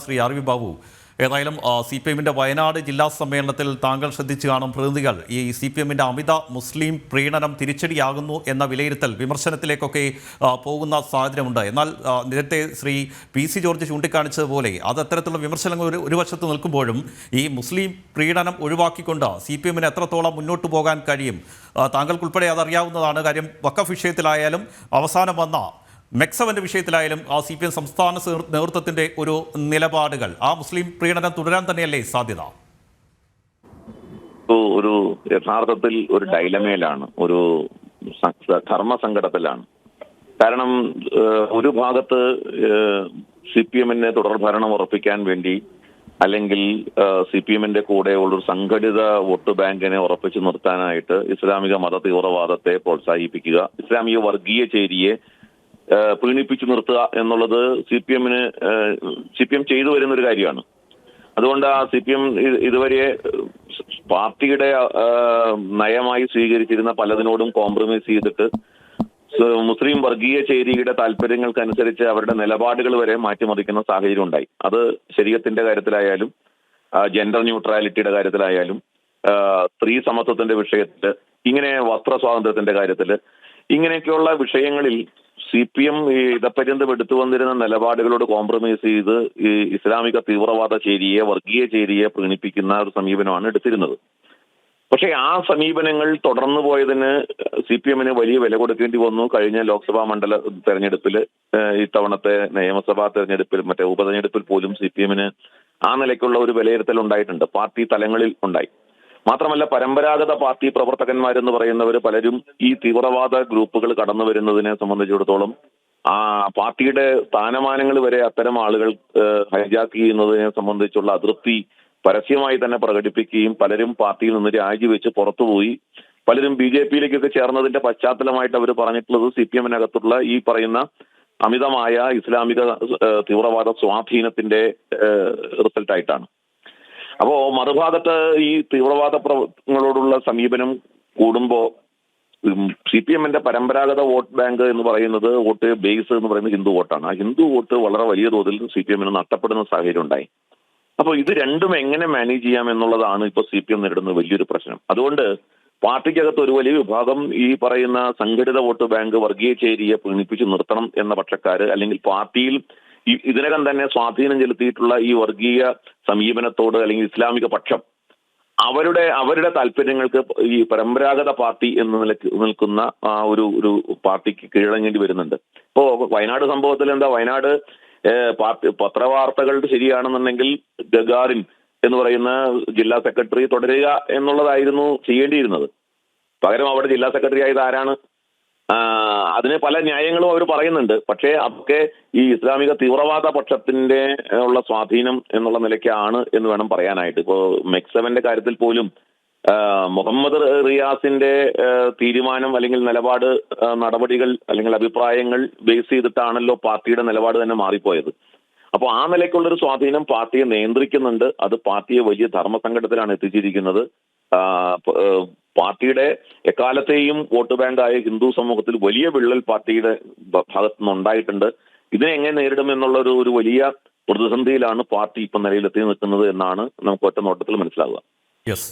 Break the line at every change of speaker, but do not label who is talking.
Shri R V Babu, ഏതായാലും C P എമ്മിൻ്റെ വയനാട് ജില്ലാ സമ്മേളനത്തിൽ താങ്കൾ ശ്രദ്ധിച്ചു കാണും പ്രതിനിധികൾ ഈ സി പി എമ്മിൻ്റെ അമിത മുസ്ലിം പ്രീണനം തിരിച്ചടിയാകുന്നു എന്ന വിലയിരുത്തൽ വിമർശനത്തിലേക്കൊക്കെ പോകുന്ന സാഹചര്യമുണ്ട്. എന്നാൽ നേരത്തെ ശ്രീ പി സി ജോർജ് ചൂണ്ടിക്കാണിച്ചതുപോലെ അത് അത്തരത്തിലുള്ള വിമർശനങ്ങൾ ഒരു വശത്ത് നിൽക്കുമ്പോഴും ഈ മുസ്ലിം പ്രീണനം ഒഴിവാക്കിക്കൊണ്ട് സി പി എമ്മിന് എത്രത്തോളം മുന്നോട്ട് പോകാൻ കഴിയും? താങ്കൾക്കുൾപ്പെടെ അതറിയാവുന്നതാണ്. കാര്യം വഖഫ് വിഷയത്തിലായാലും അവസാനം വന്ന മെക്സവന്റെ വിഷയത്തിലായാലും ആ സി പി എം സംസ്ഥാന നേതൃത്വത്തിന്റെ ഒരു നിലപാടുകൾ ആ മുസ്ലിം പ്രീണനം തുടരാൻ തന്നെയല്ലേ സാധ്യത?
ഒരു യഥാർത്ഥത്തിൽ ഒരു ഡൈലമയിലാണ്, ഒരു ധർമ്മസങ്കടത്തിലാണ്. കാരണം ഒരു ഭാഗത്ത് സി പി എമ്മിനെ തുടർഭരണം ഉറപ്പിക്കാൻ വേണ്ടി അല്ലെങ്കിൽ സി പി എമ്മിന്റെ കൂടെയുള്ളൊരു സംഘടിത വോട്ട് ബാങ്കിനെ ഉറപ്പിച്ചു നിർത്താനായിട്ട് ഇസ്ലാമിക മത തീവ്രവാദത്തെ പ്രോത്സാഹിപ്പിക്കുക, ഇസ്ലാമിക വർഗീയ ചേരിയെ പ്രീണിപ്പിച്ചു നിർത്തുക എന്നുള്ളത് സി പി എം ചെയ്തു വരുന്ന ഒരു കാര്യമാണ്. അതുകൊണ്ട് ആ സി പി എം ഇതുവരെ പാർട്ടിയുടെ നയമായി സ്വീകരിച്ചിരുന്ന പലതിനോടും കോംപ്രമൈസ് ചെയ്തിട്ട് മുസ്ലിം വർഗീയ ചേരിയുടെ താല്പര്യങ്ങൾക്കനുസരിച്ച് അവരുടെ നിലപാടുകൾ വരെ മാറ്റിമറിക്കുന്ന സാഹചര്യം ഉണ്ടായി. അത് ശരീഅത്തിന്റെ കാര്യത്തിലായാലും ജെൻഡർ ന്യൂട്രാലിറ്റിയുടെ കാര്യത്തിലായാലും സ്ത്രീ സമത്വത്തിന്റെ വിഷയത്തില്, ഇങ്ങനെ വസ്ത്ര സ്വാതന്ത്ര്യത്തിന്റെ കാര്യത്തില്, ഇങ്ങനെയൊക്കെയുള്ള വിഷയങ്ങളിൽ സി പി എം ഇതപര്യന്തം എടുത്തു വന്നിരുന്ന നിലപാടുകളോട് കോംപ്രമൈസ് ചെയ്ത് ഈ ഇസ്ലാമിക തീവ്രവാദ ചേരിയെ, വർഗീയ ചേരിയെ പ്രീണിപ്പിക്കുന്ന ഒരു സമീപനമാണ് എടുത്തിരുന്നത്. പക്ഷേ ആ സമീപനങ്ങൾ തുടർന്നു പോയതിന് സി പി എമ്മിന് വലിയ വില കൊടുക്കേണ്ടി വന്നു. കഴിഞ്ഞ ലോക്സഭാ മണ്ഡല തെരഞ്ഞെടുപ്പിൽ, ഇത്തവണത്തെ നിയമസഭാ തെരഞ്ഞെടുപ്പിൽ, മറ്റേ ഉപതെരഞ്ഞെടുപ്പിൽ പോലും സി പി എമ്മിന് ആ നിലയ്ക്കുള്ള ഒരു വിലയിരുത്തൽ ഉണ്ടായിട്ടുണ്ട്, പാർട്ടി തലങ്ങളിൽ ഉണ്ടായി. മാത്രമല്ല, പരമ്പരാഗത പാർട്ടി പ്രവർത്തകന്മാരെന്ന് പറയുന്നവർ പലരും ഈ തീവ്രവാദ ഗ്രൂപ്പുകൾ കടന്നു വരുന്നതിനെ സംബന്ധിച്ചിടത്തോളം ആ പാർട്ടിയുടെ സ്ഥാനമാനങ്ങൾ വരെ അത്തരം ആളുകൾ ഹൈജാക്ക് ചെയ്യുന്നതിനെ സംബന്ധിച്ചുള്ള അതൃപ്തി പരസ്യമായി തന്നെ പ്രകടിപ്പിക്കുകയും പലരും പാർട്ടിയിൽ നിന്ന് രാജിവെച്ച് പുറത്തുപോയി പലരും ബി ജെ പിയിലേക്കൊക്കെ ചേർന്നതിന്റെ പശ്ചാത്തലമായിട്ട് അവർ പറഞ്ഞിട്ടുള്ളത് സി പി എമ്മിനകത്തുള്ള ഈ പറയുന്ന അമിതമായ ഇസ്ലാമിക തീവ്രവാദ സ്വാധീനത്തിന്റെ റിസൾട്ടായിട്ടാണ്. അപ്പോ മറുഭാഗത്ത് ഈ തീവ്രവാദ പ്രവർത്തനങ്ങളോടുള്ള സമീപനം കൂടുമ്പോൾ സി പി എമ്മിന്റെ പരമ്പരാഗത വോട്ട് ബാങ്ക് എന്ന് പറയുന്നത്, വോട്ട് ബേസ് എന്ന് പറയുന്നത് ഹിന്ദു വോട്ടാണ്. ആ ഹിന്ദു വോട്ട് വളരെ വലിയ തോതിൽ സി പി എമ്മിന് നഷ്ടപ്പെടുന്ന സാഹചര്യം ഉണ്ടായി. അപ്പോൾ ഇത് രണ്ടും എങ്ങനെ മാനേജ് ചെയ്യാം എന്നുള്ളതാണ് ഇപ്പോൾ സി പി എം നേരിടുന്ന വലിയൊരു പ്രശ്നം. അതുകൊണ്ട് പാർട്ടിക്കകത്ത് ഒരു വലിയ വിഭാഗം ഈ പറയുന്ന സംഘടിത വോട്ട് ബാങ്ക്, വർഗീയ ചേരിയെ പ്രീണിപ്പിച്ച് നിർത്തണം എന്ന പക്ഷക്കാര്, അല്ലെങ്കിൽ പാർട്ടിയിൽ ഇതിനകം തന്നെ സ്വാധീനം ചെലുത്തിയിട്ടുള്ള ഈ വർഗീയ സമീപനത്തോട് അല്ലെങ്കിൽ ഇസ്ലാമിക പക്ഷം അവരുടെ താല്പര്യങ്ങൾക്ക് ഈ പരമ്പരാഗത പാർട്ടി എന്ന് നിൽക്കുന്ന ആ ഒരു പാർട്ടിക്ക് കീഴടങ്ങേണ്ടി വരുന്നുണ്ട്. ഇപ്പോ വയനാട് സംഭവത്തിൽ എന്താ, വയനാട് പത്രവാർത്തകൾ ശരിയാണെന്നുണ്ടെങ്കിൽ ഗഗാറിൻ എന്ന് പറയുന്ന ജില്ലാ സെക്രട്ടറി തുടരുക എന്നുള്ളതായിരുന്നു ചെയ്യേണ്ടിയിരുന്നത്. പകരം അവിടെ ജില്ലാ സെക്രട്ടറി ആയത് ആരാണ്? അതിന് പല ന്യായങ്ങളും അവർ പറയുന്നുണ്ട്. പക്ഷേ അതൊക്കെ ഈ ഇസ്ലാമിക തീവ്രവാദ പക്ഷത്തിന്റെ ഉള്ള സ്വാധീനം എന്നുള്ള നിലയ്ക്കാണ് എന്ന് വേണം പറയാനായിട്ട്. ഇപ്പോൾ മെക്സവന്റെ കാര്യത്തിൽ പോലും മുഹമ്മദ് റിയാസിന്റെ തീരുമാനം അല്ലെങ്കിൽ നിലപാട്, നടപടികൾ അല്ലെങ്കിൽ അഭിപ്രായങ്ങൾ ബേസ് ചെയ്തിട്ടാണല്ലോ പാർട്ടിയുടെ നിലപാട് തന്നെ മാറിപ്പോയത്. അപ്പോൾ ആ നിലയ്ക്കുള്ളൊരു സ്വാധീനം പാർട്ടിയെ നിയന്ത്രിക്കുന്നുണ്ട്. അത് പാർട്ടിയെ വലിയ ധർമ്മസങ്കടത്തിലാണ് എത്തിച്ചിരിക്കുന്നത്. പാർട്ടിയുടെ എക്കാലത്തെയും വോട്ട് ബാങ്കായ ഹിന്ദു സമൂഹത്തിൽ വലിയ വിള്ളൽ പാർട്ടിയുടെ ഭാഗത്തു നിന്നുണ്ടായിട്ടുണ്ട്. ഇതിനെ എങ്ങനെ നേരിടും എന്നുള്ള ഒരു വലിയ പ്രതിസന്ധിയിലാണ് പാർട്ടി ഇപ്പം നിലയിലെത്തി നിൽക്കുന്നത് എന്നാണ് നമുക്ക് ഒറ്റ നോട്ടത്തിൽ മനസ്സിലാവുക.
യെസ്.